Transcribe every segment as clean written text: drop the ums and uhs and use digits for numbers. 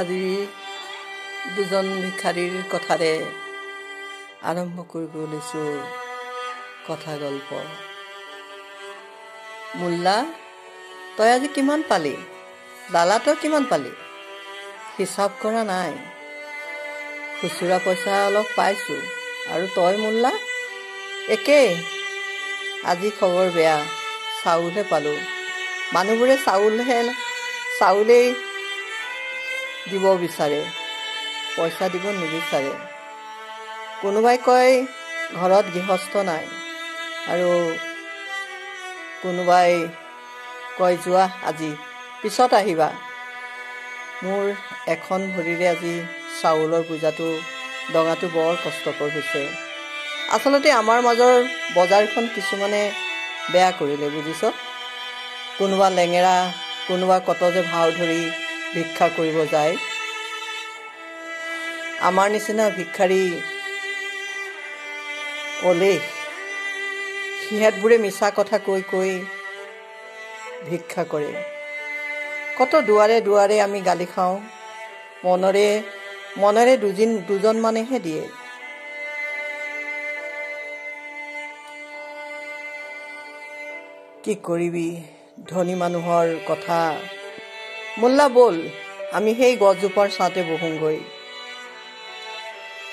আজি দুজন ভিক্ষাৰীৰ কথাৰে আৰম্ভ কৰিব লৈছোঁ কথা গল্প। মোল্লা, তই আজি কিমান পালি? লালা, তই কিমান পালি? হিচাপ কৰা নাই। খুচুৰা পইচা অলপ পাইছোঁ। আৰু তই মোল্লা? একেই। আজি খবৰ বেয়া, চাউলহে পালোঁ। মানুহবোৰে চাউলেই দিব বিচাৰে, পইচা দিব নিবিচাৰে। কোনোবাই কয় ঘৰত গৃহস্থ নাই, আৰু কোনোবাই কয় যোৱা আজি, পিছত আহিবা। মোৰ এখন ভৰিৰে আজি চাউলৰ বোজাটো দঙাটো বৰ কষ্টকৰ হৈছে। আচলতে আমাৰ মাজৰ বজাৰখন কিছুমানে বেয়া কৰিলে, বুজিছ। কোনোবা লেঙেৰা, কোনোবা কত যে ভাও ধৰি ভিক্ষা কৰিব যায়। আমাৰ নিচিনা ভিক্ষাৰী অলেখ, সিহঁতবোৰে মিছা কথা কৈ কৈ ভিক্ষা কৰে। কত দুৱাৰে দুৱাৰে আমি গালি খাওঁ, মনেৰে দুজন মানেহে দিয়ে। কি কৰিবি ধনী মানুহৰ কথা। মোল্লা, বল আমি সেই গছজোপাৰ ছাঁতে বহোঁগৈ।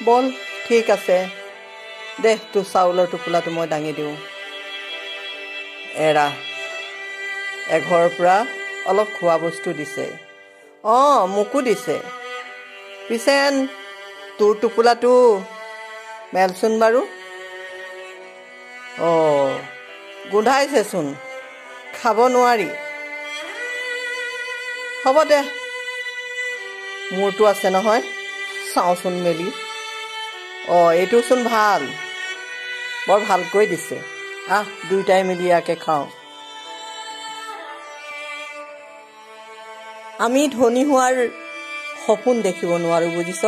বল, ঠিক আছে, দে তোৰ চাউলৰ টোপোলাটো মই দাঙি দিওঁ। এৰা, এঘৰৰ পৰা অলপ খোৱা বস্তু দিছে। মোকো দিছে। পিছে তোৰ টোপোলাটো মেলচোন বাৰু। গোন্ধাইছেচোন, খাব নোৱাৰি। হ'ব দে, মোৰটো আছে নহয়, চাওঁচোন মেলি। এইটোচোন ভাল, বৰ ভালকৈ দিছে। দুইটাই মিলি ইয়াকে খাওঁ। আমি ধনী হোৱাৰ সপোন দেখিব নোৱাৰো, বুজিছ।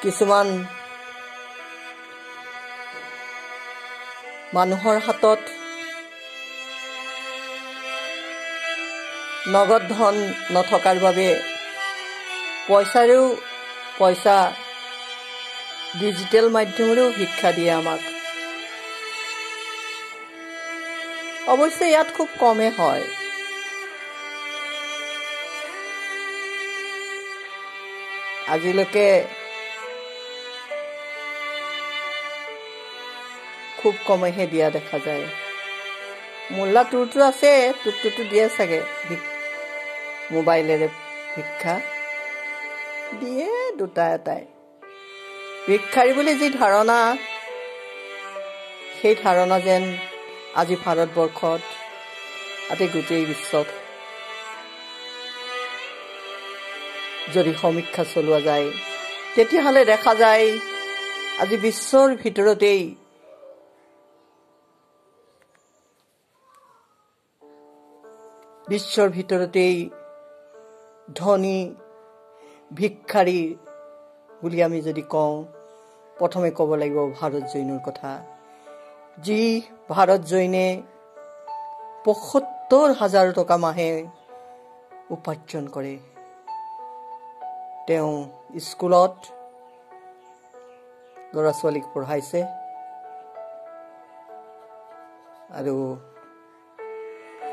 কিছুমান মানুহৰ হাতত নগদ ধন নথকাৰ বাবে পইচা ডিজিটেল মাধ্যমেৰেও শিক্ষা দিয়ে আমাক। অৱশ্যে ইয়াত খুব কমেই হয়। আজিলৈকে খুব কমেইহে দিয়া দেখা যায়। মোল্লা, তোৰটো আছে, তোৰটোতো দিয়ে চাগে মোবাইলেৰে ভিক্ষা দিয়ে দুটা এটাই। ভিক্ষাৰী বুলি যি ধাৰণা, সেই ধাৰণা যেন আজি ভাৰতবৰ্ষত আদি গোটেই বিশ্বত যদি সমীক্ষা চলোৱা যায়, তেতিয়াহ'লে দেখা যায় আজি বিশ্বৰ ভিতৰতেই ধনী ভিক্ষাৰী বুলি আমি যদি কওঁ, প্ৰথমে ক'ব লাগিব ভাৰত জৈনৰ কথা। যি ভাৰত জৈনে ৭৫,০০০ টকা মাহে উপাৰ্জন কৰে। তেওঁ স্কুলত ল'ৰা ছোৱালীক পঢ়াইছে, আৰু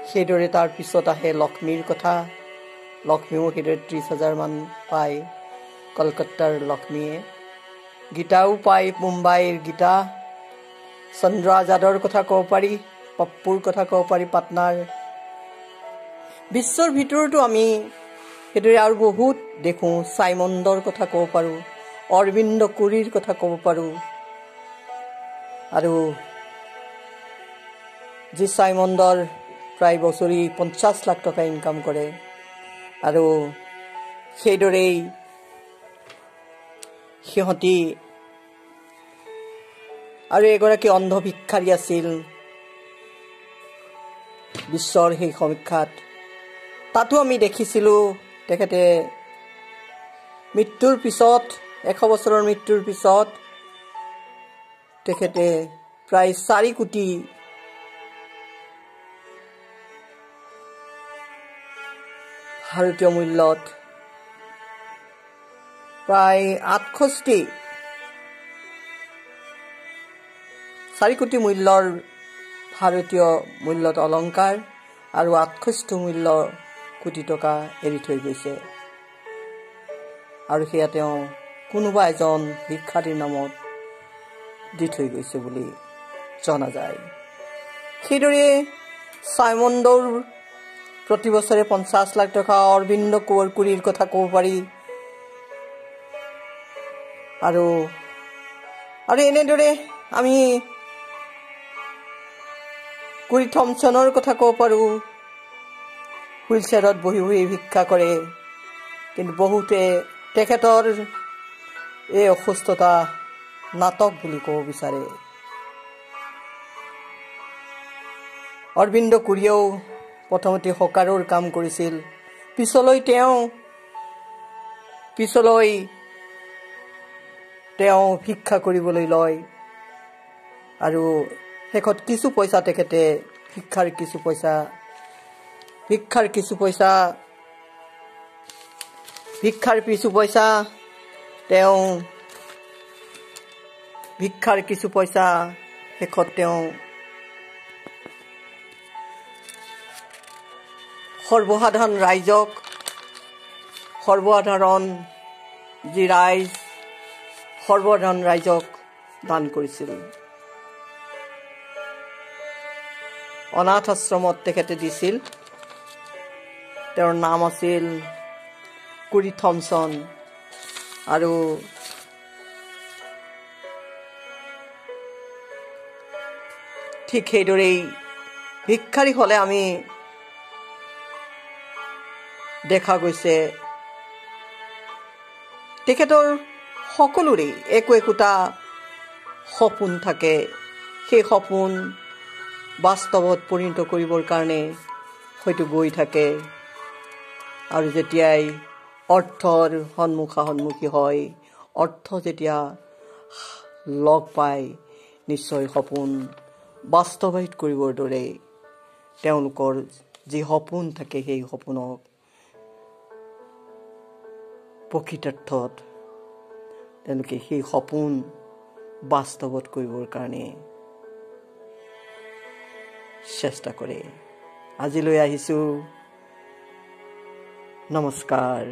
সেইদৰে তাৰ পিছত আহে লক্ষ্মীৰ কথা। লক্ষ্মীও সেইদৰে ৩০,০০০ মান পায়, কলকাতাৰ লক্ষ্মীয়ে। গীতাও পায়, মুম্বাইৰ গীতা। চন্দ্ৰ আজাদৰ কথা ক'ব পাৰি, পপ্পুৰ কথা ক'ব পাৰি, পাটনাৰ। বিশ্বৰ ভিতৰতো আমি সেইদৰে আৰু বহুত দেখোঁ। চাইমণ্ডৰ কথা ক'ব পাৰোঁ, অৰবিন্দ কুৰীৰ কথা ক'ব পাৰোঁ। আৰু যি চাইমণ্ডৰ প্ৰায় বছৰি ৫০ লাখ টকা ইনকাম কৰে, আৰু সেইদৰেই সিহঁতি আৰু এগৰাকী অন্ধ ভিক্ষাৰী আছিল বিশ্বৰ সেই সমীক্ষাত। তাতো আমি দেখিছিলোঁ তেখেতে মৃত্যুৰ পিছত, ১০০ বছৰৰ মৃত্যুৰ পিছত তেখেতে প্ৰায় ৪ কোটি ভাৰতীয় মূল্যত প্ৰায় 4 কোটি মূল্যৰ ভাৰতীয় মূল্যত অলংকাৰ আৰু 68 মূল্য কোটি টকা এৰি থৈ গৈছে আৰু সেয়া তেওঁ কোনোবা এজন ভিক্ষাৰীৰ নামত দি থৈ গৈছে বুলি জনা যায়। সেইদৰে চাইমণ্ডৰ প্ৰতি বছৰে 50 লাখ টকা, অৰবিন্দ কোৱৰকুৰিৰ কথা ক'ব পাৰি আৰু এনেদৰে আমি কুৰি থমছনৰ কথা ক'ব পাৰোঁ। হুইলচেয়াৰত বহি বহি ভিক্ষা কৰে, কিন্তু বহুতে তেখেতৰ এই অসুস্থতা নাটক বুলি ক'ব বিচাৰে। অৰবিন্দ কুৰিয়েও প্ৰথমতে হকাৰৰ কাম কৰিছিল, পিছলৈ তেওঁ ভিক্ষা কৰিবলৈ লয় আৰু শেষত কিছু পইচা তেখেতে ভিক্ষাৰ কিছু পইচা শেষত তেওঁ সৰ্বসাধাৰণ ৰাইজক দান কৰিছিল। অনাথ আশ্ৰমত তেখেতে দিছিল। তেওঁৰ নাম আছিল কুৰি থমছন আৰু ঠিক সেইদৰেই ভিক্ষাৰী হ'লে আমি দেখা গৈছে তেখেতৰ সকলোৰে একোটা সপোন থাকে। সেই সপোন বাস্তৱত পৰিণত কৰিবৰ কাৰণে হয়তো গৈ থাকে আৰু যেতিয়াই অৰ্থৰ সন্মুখী হয়, অৰ্থ যেতিয়া লগ পায়, নিশ্চয় সপোন বাস্তৱায়িত কৰিবৰ দৰে তেওঁলোকৰ যি সপোন থাকে সেই সপোনক প্ৰকৃতাৰ্থত তেওঁলোকে সেই সপোন বাস্তৱত কৰিবৰ কাৰণে চেষ্টা কৰে। আজিলৈ আহিছোঁ। নমস্কাৰ।